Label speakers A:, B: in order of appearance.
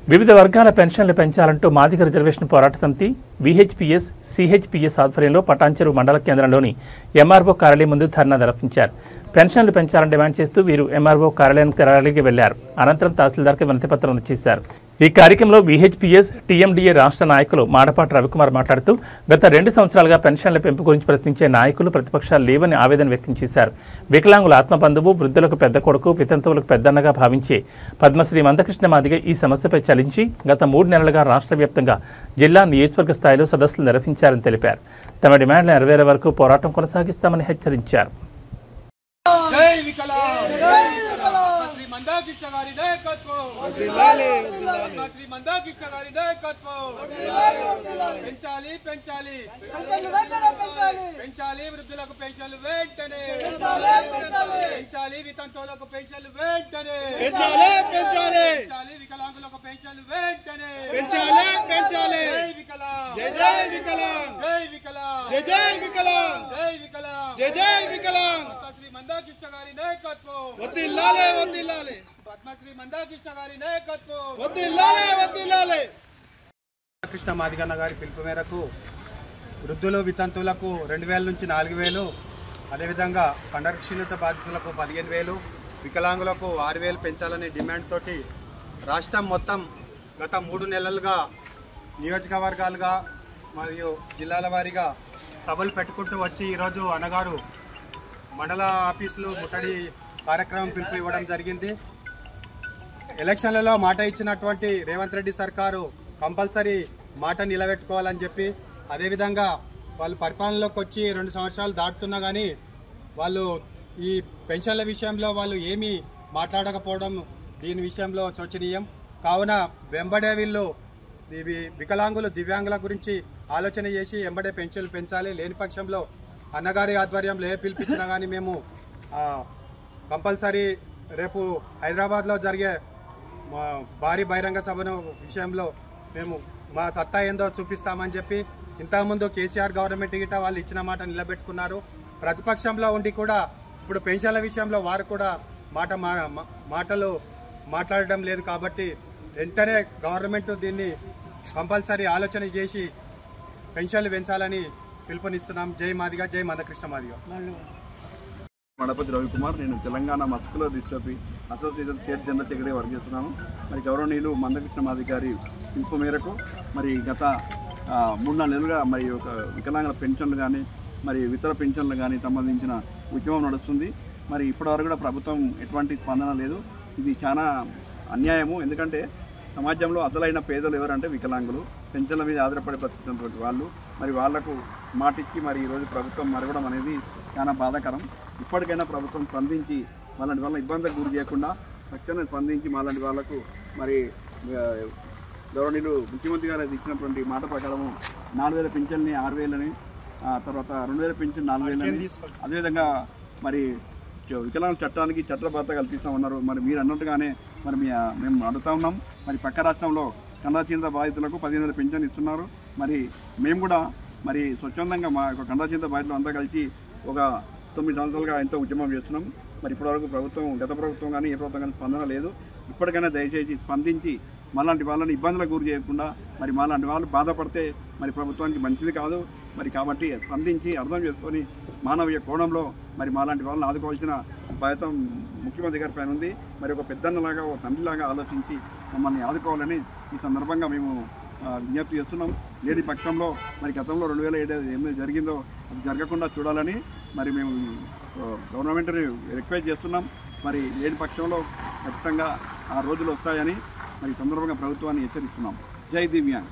A: వివిధ వర్గాల పెన్షన్లు పెంచాలంటూ మాదిగ రిజర్వేషన్ పోరాట సమితి విహెచ్పిఎస్ సిహెచ్పిఎస్ ఆధ్వర్యంలో పటాన్చెరు మండల కేంద్రంలోని ఎంఆర్ఓ కార్యాలయం ముందు ధర్నా నిర్వహించారు. పెన్షన్లు పెంచాలని డిమాండ్ చేస్తూ వీరు ఎంఆర్ఓ కార్యాలయానికి ర్యాలీకి వెళ్లారు. అనంతరం తహసీల్దార్కి వినతిపత్రం అందజేశారు. ఈ కార్యక్రమంలో విహెచ్పిఎస్ టీఎండీఏ రాష్ట్ర నాయకులు మాడపాటి రవికుమార్ మాట్లాడుతూ గత 2 సంవత్సరాలుగా పెన్షన్ల పెంపు గురించి ప్రశ్నించే నాయకులు ప్రతిపక్షాలు లేవని ఆవేదన వ్యక్తం చేశారు. వికలాంగుల ఆత్మబంధువు, వృద్ధులకు పెద్ద కొడుకు, వితంతువులకు పెద్దన్నగా భావించే పద్మశ్రీ మందకృష్ణ మాదిగ ఈ సమస్యపై చలించి గత 3 నెలలుగా రాష్ట్ర వ్యాప్తంగా జిల్లా నియోజకవర్గ స్థాయిలో సదస్సులు నిర్వహించారని తెలిపారు. తమ డిమాండ్లు నెరవేరే వరకు పోరాటం కొనసాగిస్తామని హెచ్చరించారు.
B: వృద్ధులకు పెన్షన్లు వెంటనే పెంచాలి, వితంతువులకు పెన్షన్లు వెంటనే పెంచాలి, వికలాంగులకు పెన్షన్లు వెంటనే పెంచాలి. జై వికలాంగ్, జై వికలాంగ్, జై జై వికలాంగ్, జై వికలాంగ్, జై జై వికలాంగ్. పద్మశ్రీ మందకృష్ణ గారి నాయకత్వం వర్ధిల్లాలి, వర్ధిల్లాలి. పద్మశ్రీ మందకృష్ణ గారి నాయకత్వం వర్ధిల్లాలి, వర్ధిల్లాలి. కృష్ణ మాదిగన్న గారి పిలుపు మేరకు వృద్ధులు, వితంతువులకు 2000 నుంచి 4000, అదేవిధంగా కండరక్షీణత బాధితులకు 15,000, వికలాంగులకు 6,000 పెంచాలనే డిమాండ్ తోటి రాష్ట్రం మొత్తం గత 3 నెలలుగా నియోజకవర్గాలుగా మరియు జిల్లాల వారీగా సభలు పెట్టుకుంటూ వచ్చి ఈరోజు అన్నగారు మండల ఆఫీసులు ముట్టడి కార్యక్రమం పిలుపు ఇవ్వడం జరిగింది. ఎలక్షన్లలో మాట ఇచ్చినటువంటి రేవంత్ రెడ్డి సర్కారు కంపల్సరీ మాట నిలబెట్టుకోవాలని చెప్పి, అదేవిధంగా వాళ్ళు పరిపాలనలోకి వచ్చి 2 సంవత్సరాలు దాటుతున్నా కానీ వాళ్ళు ఈ పెన్షన్ల విషయంలో వాళ్ళు ఏమీ మాట్లాడకపోవడం దీని విషయంలో శోచనీయం. కావున వెంబడే వీళ్ళు వికలాంగులు, దివ్యాంగుల గురించి ఆలోచన చేసి వెంబడే పెన్షన్లు పెంచాలి. లేని పక్షంలో అన్నగారి ఆధ్వర్యంలో ఏ పిలిపించినా కానీ మేము కంపల్సరీ రేపు హైదరాబాద్లో జరిగే భారీ బహిరంగ సభను విషయంలో మేము మా సత్తా ఏందో చూపిస్తామని చెప్పి, ఇంతకుముందు కేసీఆర్ గవర్నమెంట్ గిట్ట వాళ్ళు ఇచ్చిన మాట నిలబెట్టుకున్నారు. ప్రతిపక్షంలో ఉండి కూడా ఇప్పుడు పెన్షన్ల విషయంలో వారు కూడా మాటలు మాట్లాడడం లేదు. కాబట్టి వెంటనే గవర్నమెంట్ దీన్ని కంపల్సరీ ఆలోచన చేసి పెన్షన్లు పెంచాలని పిలుపునిస్తున్నాం. జై మాదిగ, జై మందకృష్ణ మాదిగ.
C: మాడపాటి రవికుమార్, నేను Telangana muscular dystrophy association state general secretary work చేస్తున్నాను. మరి గౌరవనీయులు మందకృష్ణ మాదిగ గారి పిలుపు మేరకు మరి గత 3-4 నెలలుగా మరి ఒక వికలాంగుల పెన్షన్లు కానీ మరి ఇతర పెన్షన్లు కానీ సంబంధించిన ఉద్యమం నడుస్తుంది. మరి ఇప్పటివరకు కూడా ప్రభుత్వం ఎటువంటి స్పందన లేదు. ఇది చాలా అన్యాయము. ఎందుకంటే సమాజంలో అసలైన పేదలు ఎవరంటే వికలాంగులు, పెన్షన్ల మీద ఆధారపడి బతుకుతున్నటువంటి వాళ్ళు. మరి వాళ్లకు మాటిచ్చి మరి ఈరోజు ప్రభుత్వం మరగడం అనేది చాలా బాధాకరం. ఇప్పటికైనా ప్రభుత్వం స్పందించి వాళ్ళంటి వల్ల ఇబ్బందులకు గురి చేయకుండా తక్షణం స్పందించి మాలాంటి వాళ్లకు మరి గౌరవనీయులు ముఖ్యమంత్రి గారు ఇచ్చినటువంటి మాట ప్రకారము 4,000 పెన్షన్ని 6,000 తర్వాత 2,000 పెన్షన్ 4,000, అదేవిధంగా మరి వికలాంగుల చట్టానికి చట్టబద్ధత కల్పిస్తామన్నారు. మరి మీరు అన్నట్టుగానే మరి మేము అడుగుతా ఉన్నాం. మరి పక్క రాష్ట్రంలో కండరక్షీణత బాధితులకు 15,000 పెన్షన్ ఇస్తున్నారు. మరి మేము కూడా మరి స్వచ్ఛందంగా మా యొక్క కండరక్షీణత బాధితులు అంతా కలిసి ఒక 9 సంవత్సరాలుగా ఎంతో ఉద్యమం చేస్తున్నాం. మరి ఇప్పటివరకు ప్రభుత్వం, గత ప్రభుత్వం కానీ ఏ ప్రభుత్వం కానీ స్పందన లేదు. ఇప్పటికైనా దయచేసి స్పందించి మాలాంటి వాళ్ళని ఇబ్బందులకు గురి చేయకుండా, మరి మాలాంటి వాళ్ళు బాధపడితే మరి ప్రభుత్వానికి మంచిది కాదు. మరి కాబట్టి స్పందించి అర్థం చేసుకొని మానవీయ కోణంలో మరి మాలాంటి వాళ్ళని ఆదుకోవాల్సిన బాధ్యత ముఖ్యమంత్రి గారి పైన ఉంది. మరి ఒక పెద్దన్నలాగా, ఒక తండ్రిలాగా ఆలోచించి మమ్మల్ని ఆదుకోవాలని ఈ సందర్భంగా మేము విజ్ఞప్తి చేస్తున్నాం. లేని పక్షంలో మరి గతంలో 2007 ఏమైనా జరిగిందో అది జరగకుండా చూడాలని మరి మేము గవర్నమెంట్ని రిక్వెస్ట్ చేస్తున్నాం. మరి లేని పక్షంలో ఖచ్చితంగా ఆ రోజులు వస్తాయని మరి సందర్భంగా ప్రభుత్వాన్ని హెచ్చరిస్తున్నాం. జై దివ్యాంగ్.